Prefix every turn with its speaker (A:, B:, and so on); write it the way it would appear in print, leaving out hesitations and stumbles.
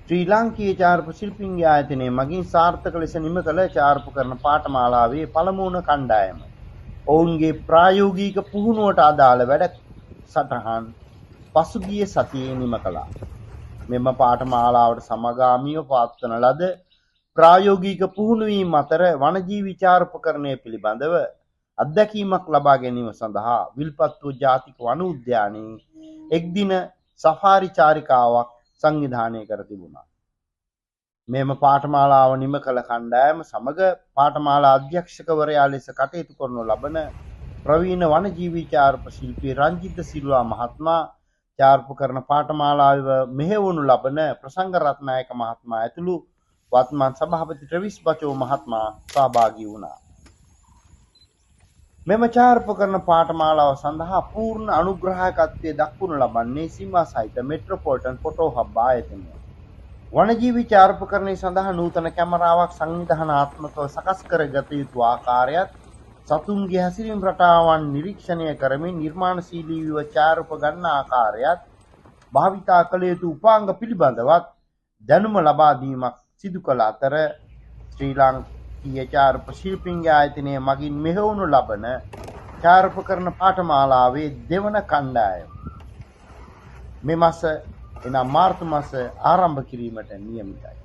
A: ශ්‍රී ලාංකීය චාර්ප ශිල්පීන්ගේ ආයතනයේ මගින් සාර්ථක ලෙස නිම කළ චාර්ප කරන පාඨමාලාවේ පළමුවන කණ්ඩායම. ඔවුන්ගේ ප්‍රායෝගික පුහුණුවට අදාළ වැඩ සටහන් පසුගිය සතියේ නිම කළා. මෙම පාඨමාලාවට සමගාමීව පවත්වන ලද ප්‍රායෝගික පුහුණුවීම් අතර වනජීවි චාර්පකරණය පිළිබඳව අත්දැකීමක් ලබා ගැනීම සඳහා විල්පත්තුව ජාතික වන උද්‍යානයේ එක් දින සෆාරි චාරිකාවක් සංවිධානය කර තිබුණා. මෙම පාඨමාලාව නිම කළ කණ්ඩායම සමග පාඨමාලා අධ්‍යක්ෂකවරයා ලෙස කටයුතු කරනු ලබන ප්‍රවීණ වනජීවී චාර්ප ශිල්පී රංජිත සිල්වා මහත්මයා, චාර්ප කරන පාඨමාලාව මෙහෙවනු ලබන ප්‍රසංග රත්නායක මහත්මයා ඇතුළු වත්මන් සභාපති ට්‍රවිස් බචෝ මහත්මයා සහභාගී වුණා. මෙම චාර්ප කරන පාඨමාලාව සඳහා පූර්ණ අනුග්‍රහකත්වයේ දක්වනු ලබන්නේ සීමා සහිත මෙට්‍රොපොලිටන් ෆොටෝ හබ් ආයතනය. වනජීවි චාර්පකරණය සඳහා නූතන කැමරාවක් සංවිධානාත්මකව සකස් කරගත යුතු ආකාරයත්, සතුන්ගේ හැසිරීම් රටාවන් නිරීක්ෂණය කරමින් නිර්මාණශීලීව චාර්ප ගන්න ආකාරයත්, භාවිතා කළ යුතු උපාංග පිළිබඳවත් දැනුම ලබා දීමක් සිදු කළ අතර ශ්‍රී ලාංකීය චාර්ප ශිල්පීන්ගේ ආයතනයේ මගින් මෙහෙවනු ලබන චාර්ප කරන පාඨමාලාවේ දෙවන කණ්ඩායම මේ මාස එනම් මාර්තු මාස ආරම්භ කිරීමට නියමිතයි.